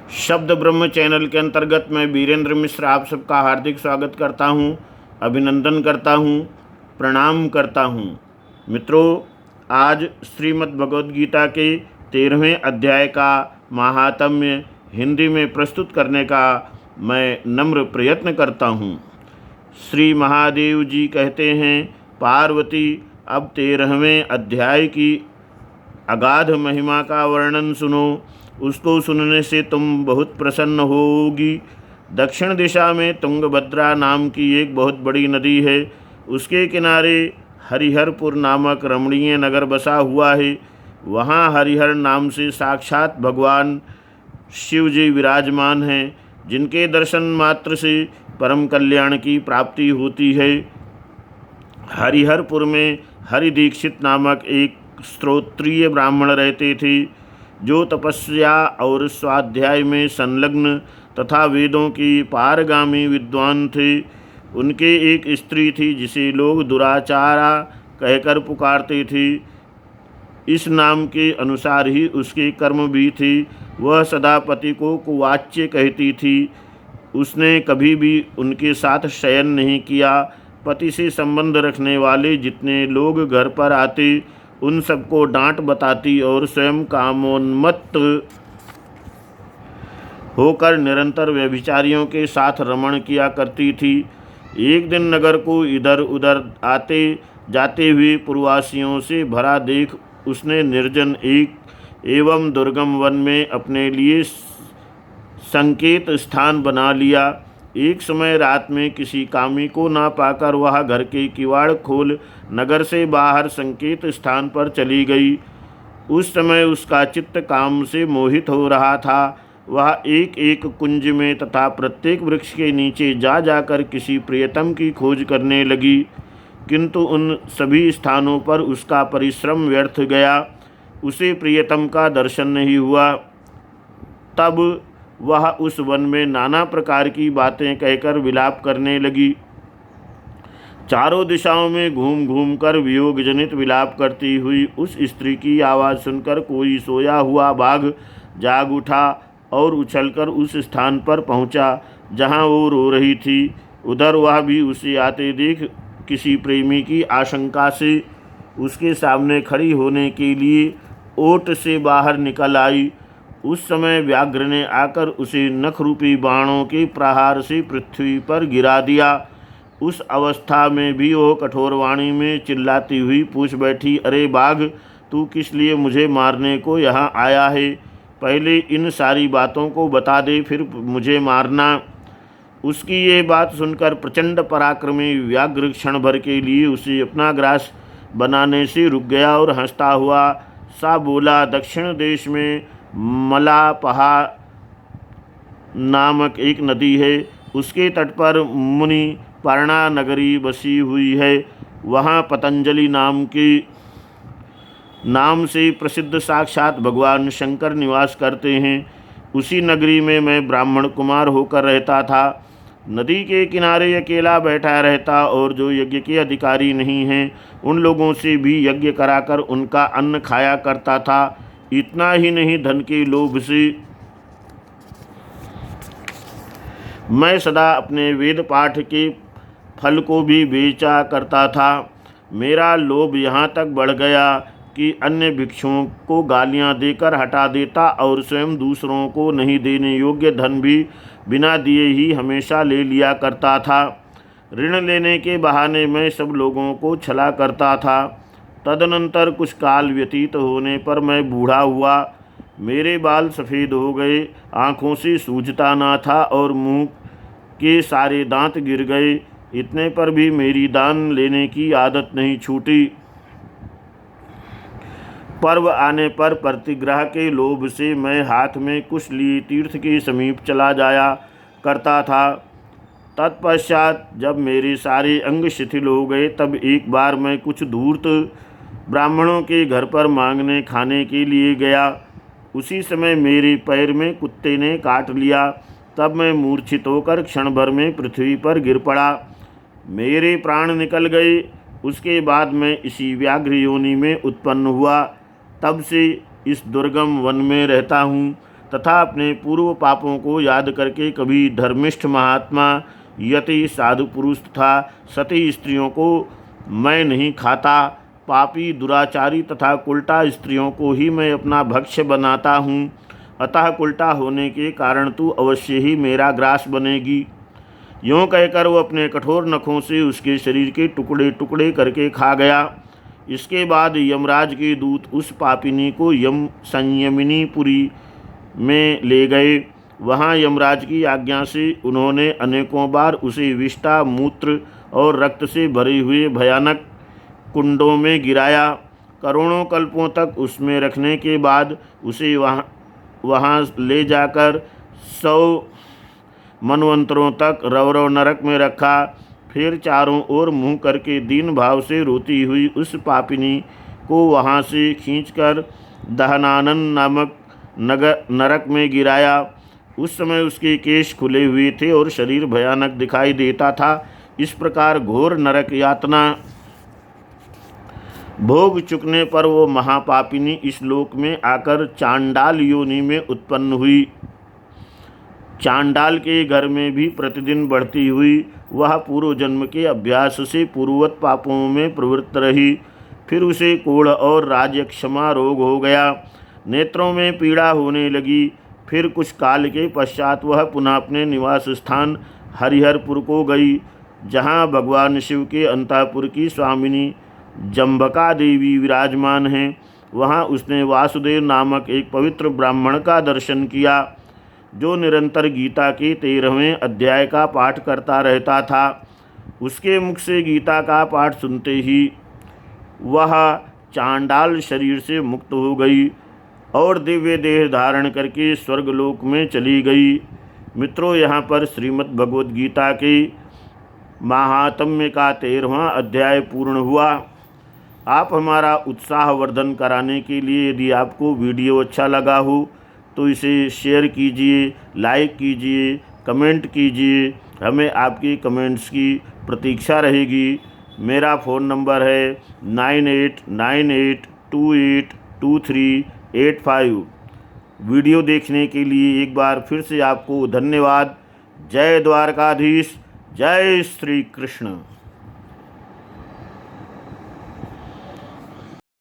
शब्द ब्रह्म चैनल के अंतर्गत मैं वीरेंद्र मिश्र आप सबका हार्दिक स्वागत करता हूं, अभिनंदन करता हूं, प्रणाम करता हूं। मित्रों, आज श्रीमद् भगवद गीता के 13वें अध्याय का महात्म्य हिंदी में प्रस्तुत करने का मैं नम्र प्रयत्न करता हूं। श्री महादेव जी कहते हैं, पार्वती, अब 13वें अध्याय की अगाध महिमा का वर्णन सुनो। उसको सुनने से तुम बहुत प्रसन्न होगी। दक्षिण दिशा में तुंगभद्रा नाम की एक बहुत बड़ी नदी है। उसके किनारे हरिहरपुर नामक रमणीय नगर बसा हुआ है। वहाँ हरिहर नाम से साक्षात भगवान शिव जी विराजमान हैं, जिनके दर्शन मात्र से परम कल्याण की प्राप्ति होती है। हरिहरपुर में हरि दीक्षित नामक एक श्रोत्रिय ब्राह्मण रहते थे, जो तपस्या और स्वाध्याय में संलग्न तथा वेदों की पारगामी विद्वान थे। उनके एक स्त्री थी, जिसे लोग दुराचारा कहकर पुकारते थे। इस नाम के अनुसार ही उसके कर्म भी थे। वह सदा पति को कुवाच्य कहती थी। उसने कभी भी उनके साथ शयन नहीं किया। पति से संबंध रखने वाले जितने लोग घर पर आते, उन सबको डांट बताती और स्वयं कामोन्मत्त होकर निरंतर व्यभिचारियों के साथ रमण किया करती थी। एक दिन नगर को इधर उधर आते जाते हुए पूर्ववासियों से भरा देख उसने निर्जन एक एवं दुर्गम वन में अपने लिए संकेत स्थान बना लिया। एक समय रात में किसी कामी को ना पाकर वह घर के किवाड़ खोल नगर से बाहर संकेत स्थान पर चली गई। उस समय उसका चित्त काम से मोहित हो रहा था। वह एक एक कुंज में तथा प्रत्येक वृक्ष के नीचे जा जाकर किसी प्रियतम की खोज करने लगी, किंतु उन सभी स्थानों पर उसका परिश्रम व्यर्थ गया। उसे प्रियतम का दर्शन नहीं हुआ। तब वह उस वन में नाना प्रकार की बातें कहकर विलाप करने लगी। चारों दिशाओं में घूम घूम कर वियोग जनित विलाप करती हुई उस स्त्री की आवाज़ सुनकर कोई सोया हुआ बाघ जाग उठा और उछलकर उस स्थान पर पहुंचा जहां वो रो रही थी। उधर वह भी उसे आते देख किसी प्रेमी की आशंका से उसके सामने खड़ी होने के लिए ओट से बाहर निकल आई। उस समय व्याघ्र ने आकर उसे नखरूपी बाणों के प्रहार से पृथ्वी पर गिरा दिया। उस अवस्था में भी वो कठोर वाणी में चिल्लाती हुई पूछ बैठी, अरे बाघ, तू किस लिए मुझे मारने को यहाँ आया है? पहले इन सारी बातों को बता दे, फिर मुझे मारना। उसकी ये बात सुनकर प्रचंड पराक्रमी व्याघ्र क्षण भर के लिए उसे अपना ग्रास बनाने से रुक गया और हंसता हुआ सा बोला, दक्षिण देश में मलापहा नामक एक नदी है। उसके तट पर मुनि पर्णा नगरी बसी हुई है। वहाँ पतंजलि नाम से प्रसिद्ध साक्षात भगवान शंकर निवास करते हैं। उसी नगरी में मैं ब्राह्मण कुमार होकर रहता था। नदी के किनारे अकेला बैठा रहता और जो यज्ञ के अधिकारी नहीं हैं, उन लोगों से भी यज्ञ कराकर उनका अन्न खाया करता था। इतना ही नहीं, धन के लोभ से मैं सदा अपने वेद पाठ के फल को भी बेचा करता था। मेरा लोभ यहाँ तक बढ़ गया कि अन्य भिक्षुओं को गालियाँ देकर हटा देता और स्वयं दूसरों को नहीं देने योग्य धन भी बिना दिए ही हमेशा ले लिया करता था। ऋण लेने के बहाने मैं सब लोगों को छला करता था। तदनंतर कुछ काल व्यतीत होने पर मैं बूढ़ा हुआ। मेरे बाल सफ़ेद हो गए, आँखों से सूझता ना था और मुँह के सारे दांत गिर गए। इतने पर भी मेरी दान लेने की आदत नहीं छूटी। पर्व आने पर प्रतिग्रह के लोभ से मैं हाथ में कुश लिए तीर्थ के समीप चला जाया करता था। तत्पश्चात जब मेरे सारे अंग शिथिल हो गए, तब एक बार मैं कुछ धूर्त ब्राह्मणों के घर पर मांगने खाने के लिए गया। उसी समय मेरे पैर में कुत्ते ने काट लिया। तब मैं मूर्छित होकर क्षण भर में पृथ्वी पर गिर पड़ा। मेरे प्राण निकल गए। उसके बाद मैं इसी व्याघ्र योनि में उत्पन्न हुआ। तब से इस दुर्गम वन में रहता हूँ। तथा अपने पूर्व पापों को याद करके कभी धर्मिष्ठ महात्मा, यति, साधु पुरुष तथा सती स्त्रियों को मैं नहीं खाता। पापी, दुराचारी तथा कुल्टा स्त्रियों को ही मैं अपना भक्ष्य बनाता हूँ। अतः कुल्टा होने के कारण तू अवश्य ही मेरा ग्रास बनेगी। यूँ कहकर वो अपने कठोर नखों से उसके शरीर के टुकड़े टुकड़े करके खा गया। इसके बाद यमराज के दूत उस पापिनी को यम संयमिनीपुरी में ले गए। वहाँ यमराज की आज्ञा से उन्होंने अनेकों बार उसे विष्ठा, मूत्र और रक्त से भरे हुए भयानक कुंडों में गिराया। करोड़ों कल्पों तक उसमें रखने के बाद उसे वहाँ ले जाकर 100 मनवंतरों तक रौरव नरक में रखा। फिर चारों ओर मुँह करके दीन भाव से रोती हुई उस पापिनी को वहाँ से खींचकर दहनानन नामक नरक में गिराया। उस समय उसके केश खुले हुए थे और शरीर भयानक दिखाई देता था। इस प्रकार घोर नरक यातना भोग चुकने पर वो महापापिनी इस लोक में आकर चांडाल योनि में उत्पन्न हुई। चांडाल के घर में भी प्रतिदिन बढ़ती हुई वह पूर्व जन्म के अभ्यास से पूर्ववत पापों में प्रवृत्त रही। फिर उसे कोढ़ और राजक्षमा रोग हो गया। नेत्रों में पीड़ा होने लगी। फिर कुछ काल के पश्चात वह पुनः अपने निवास स्थान हरिहरपुर को गई, जहाँ भगवान शिव के अंतःपुर की स्वामिनी जम्बका देवी विराजमान हैं। वहाँ उसने वासुदेव नामक एक पवित्र ब्राह्मण का दर्शन किया, जो निरंतर गीता के 13वें अध्याय का पाठ करता रहता था। उसके मुख से गीता का पाठ सुनते ही वह चांडाल शरीर से मुक्त हो गई और दिव्य देह धारण करके स्वर्गलोक में चली गई। मित्रों, यहाँ पर श्रीमद् भगवद गीता के महात्म्य का 13वां अध्याय पूर्ण हुआ। आप हमारा उत्साह वर्धन कराने के लिए यदि आपको वीडियो अच्छा लगा हो तो इसे शेयर कीजिए, लाइक कीजिए, कमेंट कीजिए। हमें आपके कमेंट्स की प्रतीक्षा रहेगी। मेरा फ़ोन नंबर है 9898282385। वीडियो देखने के लिए एक बार फिर से आपको धन्यवाद। जय द्वारकाधीश, जय श्री कृष्ण।